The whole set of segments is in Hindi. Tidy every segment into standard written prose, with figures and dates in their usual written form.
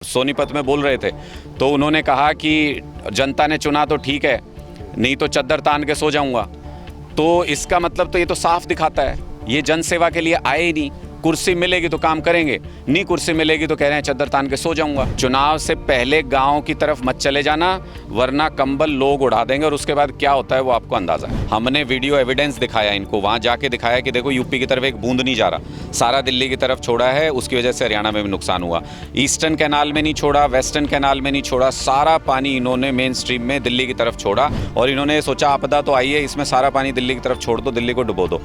सोनीपत में बोल रहे थे तो उन्होंने कहा कि जनता ने चुना तो ठीक है, नहीं तो चद्दर तान के सो जाऊंगा। तो इसका मतलब तो ये तो साफ दिखाता है ये जन सेवा के लिए आए ही नहीं। कुर्सी मिलेगी तो काम करेंगे, नहीं कुर्सी मिलेगी तो कह रहे हैं चद्दर तान के सो जाऊंगा। चुनाव से पहले गांव की तरफ मत चले जाना, वरना कंबल लोग उड़ा देंगे और उसके बाद क्या होता है वो आपको अंदाजा है। हमने वीडियो एविडेंस दिखाया इनको, वहां जाके दिखाया कि देखो यूपी की तरफ एक बूंद नहीं जा रहा, सारा दिल्ली की तरफ छोड़ा है, उसकी वजह से हरियाणा में भी नुकसान हुआ। ईस्टर्न कैनाल में नहीं छोड़ा, वेस्टर्न कैनाल में नहीं छोड़ा, सारा पानी इन्होंने मेन स्ट्रीम में दिल्ली की तरफ छोड़ा और इन्होंने सोचा आपदा तो आई है, इसमें सारा पानी दिल्ली की तरफ छोड़ दो, दिल्ली को डुबो दो।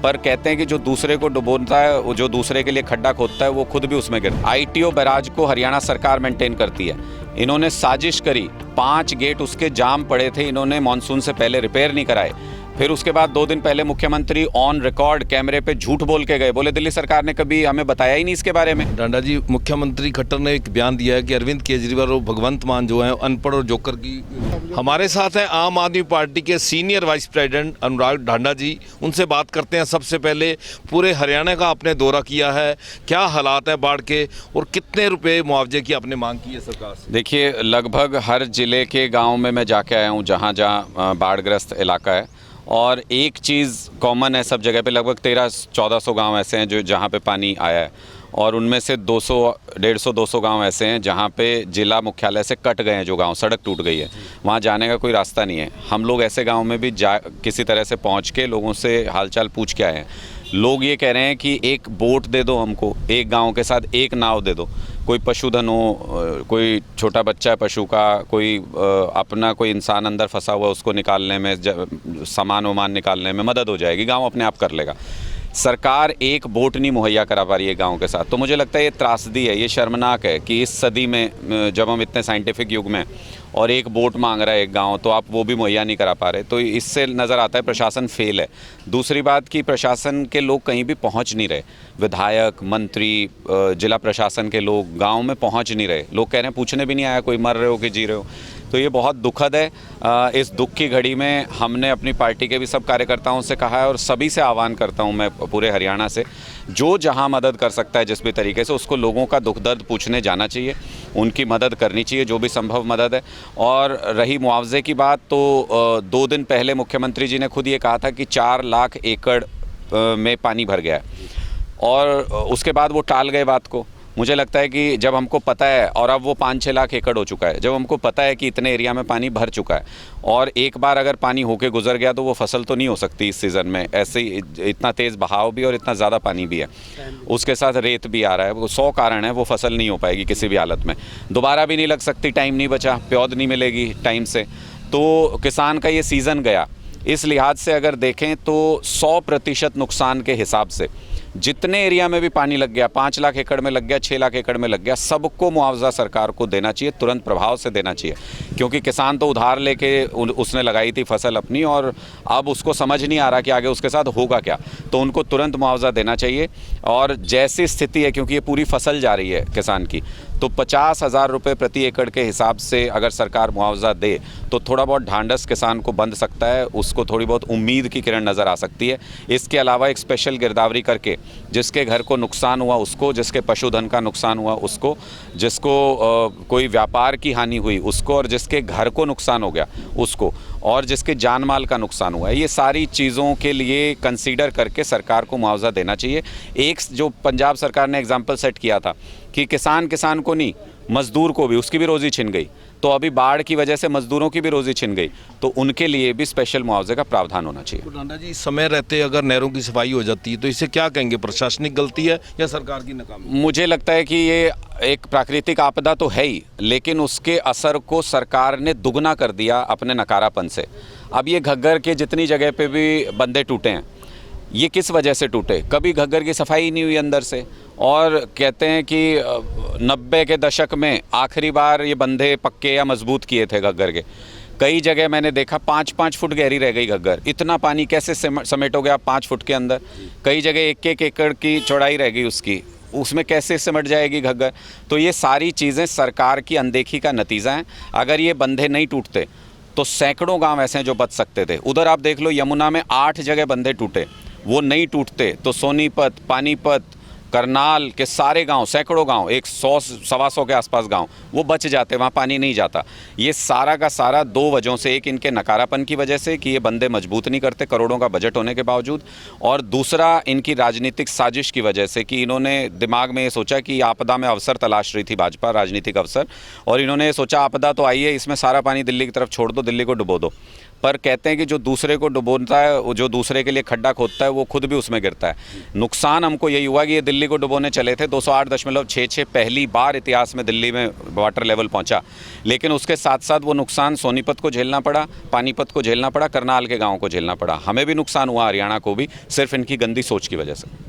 पर कहते हैं कि जो दूसरे को डुबोता है, जो दूसरे के लिए खड्डा खोदता है, वो खुद भी उसमें गिरता है। आईटीओ बैराज को हरियाणा सरकार मेंटेन करती है। इन्होंने साजिश करी, 5 गेट उसके जाम पड़े थे, इन्होंने मानसून से पहले रिपेयर नहीं कराए। फिर उसके बाद 2 दिन पहले मुख्यमंत्री ऑन रिकॉर्ड कैमरे पे झूठ बोल के गए, बोले दिल्ली सरकार ने कभी हमें बताया ही नहीं इसके बारे में। डांडा जी, मुख्यमंत्री खट्टर ने एक बयान दिया है कि अरविंद केजरीवाल और भगवंत मान जो है अनपढ़ और जोकर की। हमारे साथ हैं आम आदमी पार्टी के सीनियर वाइस प्रेसिडेंट अनुराग ढांडा जी, उनसे बात करते हैं। सबसे पहले पूरे हरियाणा का आपने दौरा किया है, क्या हालात है बाढ़ के और कितने रुपए मुआवजे की आपने मांग की है सरकार से? देखिए, लगभग हर जिले के गाँव में मैं जाके आया हूँ जहाँ जहाँ बाढ़ग्रस्त इलाका है, और एक चीज़ कॉमन है सब जगह पे, लगभग 1300-1400 गांव ऐसे हैं जो जहां पे पानी आया है, और उनमें से 150-200 गांव ऐसे हैं जहां पे जिला मुख्यालय से कट गए हैं, जो गांव सड़क टूट गई है, वहां जाने का कोई रास्ता नहीं है। हम लोग ऐसे गांव में भी किसी तरह से पहुंच के लोगों से हालचाल पूछ के आए हैं। लोग ये कह रहे हैं कि एक बोट दे दो हमको, एक गांव के साथ एक नाव दे दो, कोई पशुधन हो, कोई छोटा बच्चा है पशु का, कोई अपना कोई इंसान अंदर फंसा हुआ उसको निकालने में, सामान वामान निकालने में मदद हो जाएगी, गांव अपने आप कर लेगा। सरकार एक बोट नहीं मुहैया करा पा रही है गांव के साथ। तो मुझे लगता है ये त्रासदी है, ये शर्मनाक है कि इस सदी में जब हम इतने साइंटिफिक युग में और एक बोट मांग रहा है एक गांव, तो आप वो भी मुहैया नहीं करा पा रहे। तो इससे नज़र आता है प्रशासन फेल है। दूसरी बात कि प्रशासन के लोग कहीं भी पहुंच नहीं रहे, विधायक, मंत्री, जिला प्रशासन के लोग गांव में पहुंच नहीं रहे। लोग कह रहे हैं पूछने भी नहीं आया कोई मर रहे हो कि जी रहे हो। तो ये बहुत दुखद है। इस दुख की घड़ी में हमने अपनी पार्टी के भी सब कार्यकर्ताओं से कहा है और सभी से आह्वान करता हूं मैं पूरे हरियाणा से, जो जहां मदद कर सकता है जिस भी तरीके से, उसको लोगों का दुख दर्द पूछने जाना चाहिए, उनकी मदद करनी चाहिए जो भी संभव मदद है। और रही मुआवजे की बात, तो 2 दिन पहले मुख्यमंत्री जी ने खुद ये कहा था कि 4 लाख एकड़ में पानी भर गया है, और उसके बाद वो टाल गए बात को। मुझे लगता है कि जब हमको पता है, और अब वो 5-6 लाख एकड़ हो चुका है, जब हमको पता है कि इतने एरिया में पानी भर चुका है और एक बार अगर पानी होके गुजर गया तो वो फसल तो नहीं हो सकती इस सीज़न में। ऐसे ही इतना तेज़ बहाव भी और इतना ज़्यादा पानी भी है, उसके साथ रेत भी आ रहा है, वो 100 कारण है, वो फसल नहीं हो पाएगी किसी भी हालत में, दोबारा भी नहीं लग सकती, टाइम नहीं बचा, प्यौध नहीं मिलेगी टाइम से, तो किसान का ये सीज़न गया। इस लिहाज से अगर देखें तो 100% नुकसान के हिसाब से जितने एरिया में भी पानी लग गया, 5 लाख एकड़ में लग गया, 6 लाख एकड़ में लग गया, सबको मुआवजा सरकार को देना चाहिए, तुरंत प्रभाव से देना चाहिए। क्योंकि किसान तो उधार लेके उसने लगाई थी फसल अपनी, और अब उसको समझ नहीं आ रहा कि आगे उसके साथ होगा क्या, तो उनको तुरंत मुआवजा देना चाहिए। और जैसी स्थिति है, क्योंकि ये पूरी फसल जा रही है किसान की, तो 50,000 रुपये प्रति एकड़ के हिसाब से अगर सरकार मुआवजा दे तो थोड़ा बहुत ढांढस किसान को बंध सकता है, उसको थोड़ी बहुत उम्मीद की किरण नज़र आ सकती है। इसके अलावा एक स्पेशल गिरदावरी करके जिसके घर को नुकसान हुआ उसको, जिसके पशुधन का नुकसान हुआ उसको, जिसको कोई व्यापार की हानि हुई उसको, और जिसके घर को नुकसान हो गया उसको, और जिसके जान माल का नुकसान हुआ है, ये सारी चीज़ों के लिए कंसीडर करके सरकार को मुआवजा देना चाहिए। एक जो पंजाब सरकार ने एग्जाम्पल सेट किया था कि किसान को नहीं, मजदूर को भी, उसकी भी रोज़ी छिन गई, तो अभी बाढ़ की वजह से मजदूरों की भी रोज़ी छिन गई, तो उनके लिए भी स्पेशल मुआवजे का प्रावधान होना चाहिए। तो डांडा जी, समय रहते अगर नहरों की सफाई हो जाती है तो इसे क्या कहेंगे, प्रशासनिक गलती है या सरकार की नाकामी? मुझे लगता है कि ये एक प्राकृतिक आपदा तो है ही, लेकिन उसके असर को सरकार ने दुगना कर दिया अपने नकारापन से। अब ये घग्गर के जितनी जगह पे भी बंदे टूटे हैं, ये किस वजह से टूटे? कभी घग्गर की सफाई नहीं हुई अंदर से, और कहते हैं कि 90 के दशक में आखिरी बार ये बंधे पक्के या मजबूत किए थे घग्गर के। कई जगह मैंने देखा 5-5 फुट गहरी रह गई घग्गर, इतना पानी कैसे समेटोगे आप 5 फुट के अंदर? कई जगह 1-1 एकड़ की चौड़ाई रह गई उसकी, उसमें कैसे सिमट जाएगी घग्गर? तो ये सारी चीज़ें सरकार की अनदेखी का नतीजा हैं। अगर ये बंधे नहीं टूटते तो सैकड़ों गांव ऐसे हैं जो बच सकते थे। उधर आप देख लो, यमुना में 8 जगह बंधे टूटे, वो नहीं टूटते तो सोनीपत, पानीपत, करनाल के सारे गांव, सैकड़ों गांव, 100-125 के आसपास गांव वो बच जाते, वहाँ पानी नहीं जाता। ये सारा का सारा दो वजहों से, एक इनके नकारापन की वजह से कि ये बंदे मजबूत नहीं करते करोड़ों का बजट होने के बावजूद, और दूसरा इनकी राजनीतिक साजिश की वजह से कि इन्होंने दिमाग में ये सोचा कि आपदा में अवसर तलाश रही थी भाजपा, राजनीतिक अवसर, और इन्होंने ये सोचा आपदा तो आई है, इसमें सारा पानी दिल्ली की तरफ छोड़ दो, दिल्ली को डुबो दो। पर कहते हैं कि जो दूसरे को डुबोता है, जो दूसरे के लिए खड्डा खोदता है, वो खुद भी उसमें गिरता है। नुकसान हमको यही हुआ कि ये दिल्ली को डुबोने चले थे, 208.66 पहली बार इतिहास में दिल्ली में वाटर लेवल पहुंचा, लेकिन उसके साथ साथ वो नुकसान सोनीपत को झेलना पड़ा, पानीपत को झेलना पड़ा, करनाल के गाँव को झेलना पड़ा, हमें भी नुकसान हुआ, हरियाणा को भी, सिर्फ इनकी गंदी सोच की वजह से।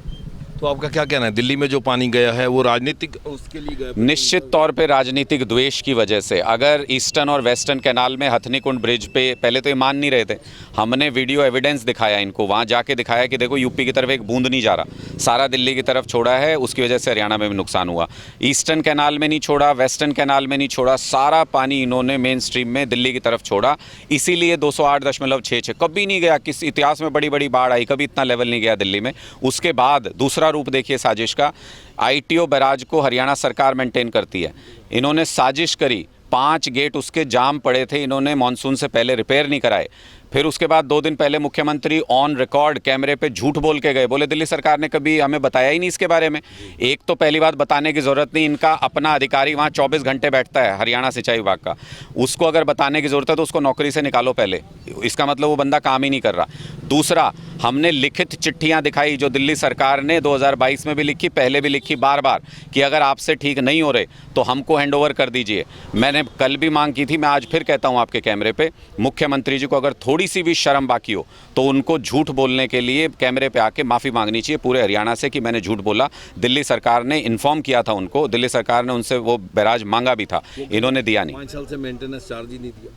तो आपका क्या कहना है, दिल्ली में जो पानी गया है वो राजनीतिक उसके लिए गया? निश्चित तौर पे राजनीतिक द्वेष की वजह से। अगर ईस्टर्न और वेस्टर्न कैनाल में हथनीकुंड ब्रिज पे, पहले तो ये मान नहीं रहे थे, हमने वीडियो एविडेंस दिखाया इनको, वहाँ जाके दिखाया कि देखो यूपी की तरफ एक बूंद नहीं जा रहा, सारा दिल्ली की तरफ छोड़ा है, उसकी वजह से हरियाणा में भी नुकसान हुआ। ईस्टर्न कैनाल में नहीं छोड़ा, वेस्टर्न कैनाल में नहीं छोड़ा, सारा पानी इन्होंने मेन स्ट्रीम में दिल्ली की तरफ छोड़ा, इसीलिए 208.66 कभी नहीं गया। किस इतिहास में बड़ी बड़ी बाढ़ आई, कभी इतना लेवल नहीं गया दिल्ली में। उसके बाद दूसरा रूप देखिए साजिश का, आईटीओ बैराज को हरियाणा सरकार मेंटेन करती है, इन्होंने साजिश करी, 5 गेट उसके जाम पड़े थे, इन्होंने मानसून से पहले रिपेयर नहीं कराए। फिर उसके बाद 2 दिन पहले मुख्यमंत्री ऑन रिकॉर्ड कैमरे पे झूठ बोल के गए, बोले दिल्ली सरकार ने कभी हमें बताया ही नहीं इसके बारे में। एक तो पहली बात बताने की ज़रूरत नहीं, इनका अपना अधिकारी वहाँ 24 घंटे बैठता है, हरियाणा सिंचाई विभाग का, उसको अगर बताने की ज़रूरत है तो उसको नौकरी से निकालो पहले, इसका मतलब वो बंदा काम ही नहीं कर रहा। दूसरा, हमने लिखित चिट्ठियाँ दिखाई जो दिल्ली सरकार ने 2022 में भी लिखी, पहले भी लिखी बार बार, कि अगर आपसे ठीक नहीं हो रहे तो हमको हैंडओवर कर दीजिए। मैंने कल भी मांग की थी, मैं आज फिर कहता हूँ आपके कैमरे पे, मुख्यमंत्री जी को अगर थोड़ी सी भी शर्म बाकी हो तो उनको झूठ बोलने के लिए कैमरे पे आके माफ़ी मांगनी चाहिए पूरे हरियाणा से कि मैंने झूठ बोला। दिल्ली सरकार ने इन्फॉर्म किया था उनको, दिल्ली सरकार ने उनसे वो बैराज मांगा भी था, इन्होंने दिया नहीं। 5 साल से मेंटेनेंस चार्ज ही नहीं दिया।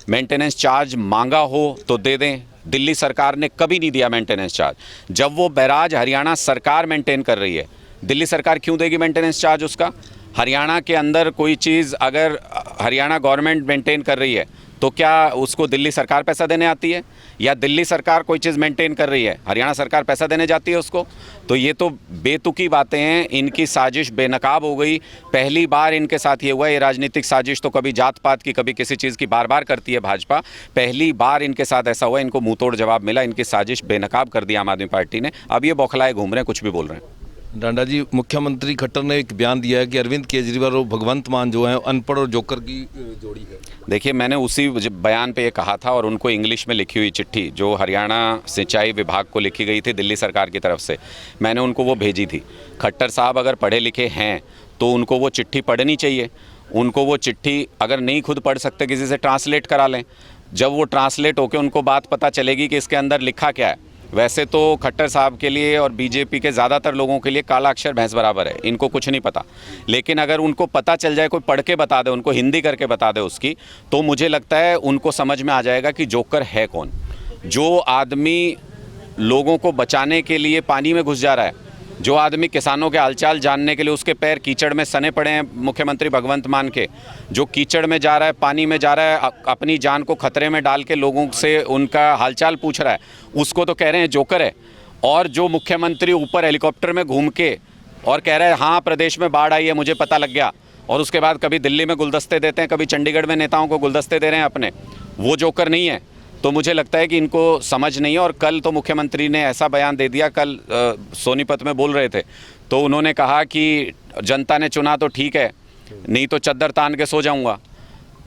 मेंटेनेंस चार्ज मांगा हो तो दे दें, दिल्ली सरकार ने कभी नहीं दिया मेंटेनेंस चार्ज। जब वो बैराज हरियाणा सरकार मेंटेन कर रही है, दिल्ली सरकार क्यों देगी मेंटेनेंस चार्ज उसका? हरियाणा के अंदर कोई चीज़ अगर हरियाणा गवर्नमेंट मेंटेन कर रही है तो क्या उसको दिल्ली सरकार पैसा देने आती है? या दिल्ली सरकार कोई चीज़ मेंटेन कर रही है, हरियाणा सरकार पैसा देने जाती है उसको? तो ये तो बेतुकी बातें हैं, इनकी साजिश बेनकाब हो गई। पहली बार इनके साथ ये हुआ, ये राजनीतिक साजिश तो कभी जात पात की, कभी किसी चीज़ की बार बार करती है भाजपा, पहली बार इनके साथ ऐसा हुआ, इनको मुंह तोड़ जवाब मिला, इनकी साजिश बेनकाब कर दी आम आदमी पार्टी ने। अब ये बौखलाए घूम रहे हैं, कुछ भी बोल रहे हैं। डांडा जी, मुख्यमंत्री खट्टर ने एक बयान दिया है कि अरविंद केजरीवाल और भगवंत मान जो है अनपढ़ और जोकर की जोड़ी है। देखिए, मैंने उसी बयान पे ये कहा था, और उनको इंग्लिश में लिखी हुई चिट्ठी जो हरियाणा सिंचाई विभाग को लिखी गई थी दिल्ली सरकार की तरफ से, मैंने उनको वो भेजी थी। खट्टर साहब अगर पढ़े लिखे हैं तो उनको वो चिट्ठी पढ़नी चाहिए, उनको वो चिट्ठी अगर नहीं खुद पढ़ सकते किसी से ट्रांसलेट करा लें, जब वो ट्रांसलेट होकर उनको बात पता चलेगी कि इसके अंदर लिखा क्या है। वैसे तो खट्टर साहब के लिए और बीजेपी के ज़्यादातर लोगों के लिए काला अक्षर भैंस बराबर है, इनको कुछ नहीं पता, लेकिन अगर उनको पता चल जाए, कोई पढ़ के बता दे, उनको हिंदी करके बता दे उसकी, तो मुझे लगता है उनको समझ में आ जाएगा कि जोकर है कौन। जो आदमी लोगों को बचाने के लिए पानी में घुस जा रहा है, जो आदमी किसानों के हालचाल जानने के लिए, उसके पैर कीचड़ में सने पड़े हैं मुख्यमंत्री भगवंत मान के, जो कीचड़ में जा रहा है, पानी में जा रहा है, अपनी जान को खतरे में डाल के लोगों से उनका हालचाल पूछ रहा है, उसको तो कह रहे हैं जोकर है। और जो मुख्यमंत्री ऊपर हेलीकॉप्टर में घूम के और कह रहा है हाँ प्रदेश में बाढ़ आई है, मुझे पता लग गया, और उसके बाद कभी दिल्ली में गुलदस्ते देते हैं, कभी चंडीगढ़ में नेताओं को गुलदस्ते दे रहे हैं अपने, वो जोकर नहीं है। तो मुझे लगता है कि इनको समझ नहीं है। और कल तो मुख्यमंत्री ने ऐसा बयान दे दिया, कल सोनीपत में बोल रहे थे तो उन्होंने कहा कि जनता ने चुना तो ठीक है, नहीं तो चद्दर तान के सो जाऊंगा।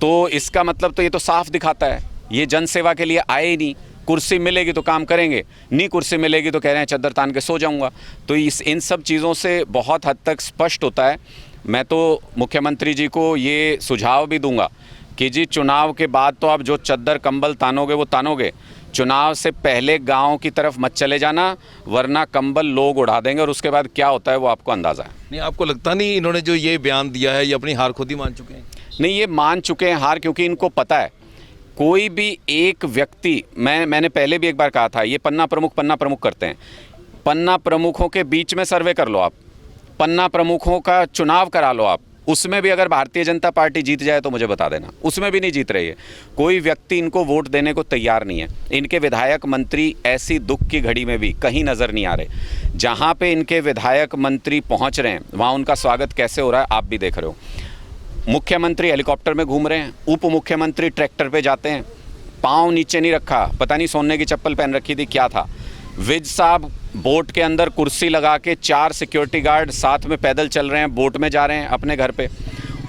तो इसका मतलब तो ये तो साफ दिखाता है ये जन सेवा के लिए आए ही नहीं, कुर्सी मिलेगी तो काम करेंगे, नहीं कुर्सी मिलेगी तो कह रहे हैं चद्दर तान के सो जाऊंगा। तो इन सब चीज़ों से बहुत हद तक स्पष्ट होता है। मैं तो मुख्यमंत्री जी को ये सुझाव भी दूंगा कि जी चुनाव के बाद तो आप जो चद्दर कंबल तानोगे वो तानोगे, चुनाव से पहले गांव की तरफ मत चले जाना, वरना कंबल लोग उड़ा देंगे और उसके बाद क्या होता है वो आपको अंदाज़ा है। नहीं, आपको लगता नहीं इन्होंने जो ये बयान दिया है ये अपनी हार खुद ही मान चुके हैं? नहीं, ये मान चुके हैं हार, क्योंकि इनको पता है कोई भी एक व्यक्ति, मैंने पहले भी एक बार कहा था, ये पन्ना प्रमुख करते हैं, पन्ना प्रमुखों के बीच में सर्वे कर लो आप, पन्ना प्रमुखों का चुनाव करा लो आप, उसमें भी अगर भारतीय जनता पार्टी जीत जाए तो मुझे बता देना, उसमें भी नहीं जीत रही है। कोई व्यक्ति इनको वोट देने को तैयार नहीं है। इनके विधायक मंत्री ऐसी दुख की घड़ी में भी कहीं नज़र नहीं आ रहे। जहाँ पे इनके विधायक मंत्री पहुँच रहे हैं वहाँ उनका स्वागत कैसे हो रहा है आप भी देख रहे हो। मुख्यमंत्री हेलीकॉप्टर में घूम रहे हैं, उप मुख्यमंत्री ट्रैक्टर पे जाते हैं, पाँव नीचे नहीं रखा, पता नहीं सोने की चप्पल पहन रखी थी क्या था। विज साहब बोट के अंदर कुर्सी लगा के 4 सिक्योरिटी गार्ड साथ में पैदल चल रहे हैं, बोट में जा रहे हैं अपने घर पे।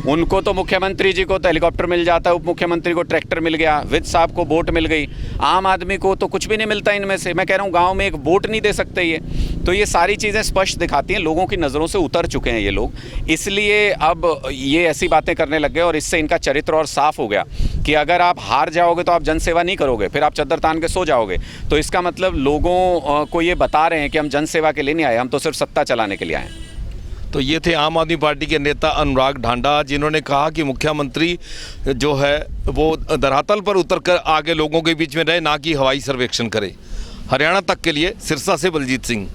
उनको तो मुख्यमंत्री जी को तो हेलीकॉप्टर मिल जाता है, उप मुख्यमंत्री को ट्रैक्टर मिल गया, विज साहब को बोट मिल गई, आम आदमी को तो कुछ भी नहीं मिलता इनमें से। मैं कह रहा हूँ गांव में एक बोट नहीं दे सकते ये। तो ये सारी चीज़ें स्पष्ट दिखाती हैं लोगों की नज़रों से उतर चुके हैं ये लोग, इसलिए अब ये ऐसी बातें करने लग गए और इससे इनका चरित्र और साफ हो गया कि अगर आप हार जाओगे तो आप जनसेवा नहीं करोगे, फिर आप चद्दर तान के सो जाओगे। तो इसका मतलब लोगों को ये बता रहे हैं कि हम जनसेवा के लिए नहीं आए, हम तो सिर्फ सत्ता चलाने के लिए आए हैं। तो ये थे आम आदमी पार्टी के नेता अनुराग ढांडा, जिन्होंने कहा कि मुख्यमंत्री जो है वो धरातल पर उतरकर आगे लोगों के बीच में रहे, ना कि हवाई सर्वेक्षण करे। हरियाणा तक के लिए सिरसा से बलजीत सिंह।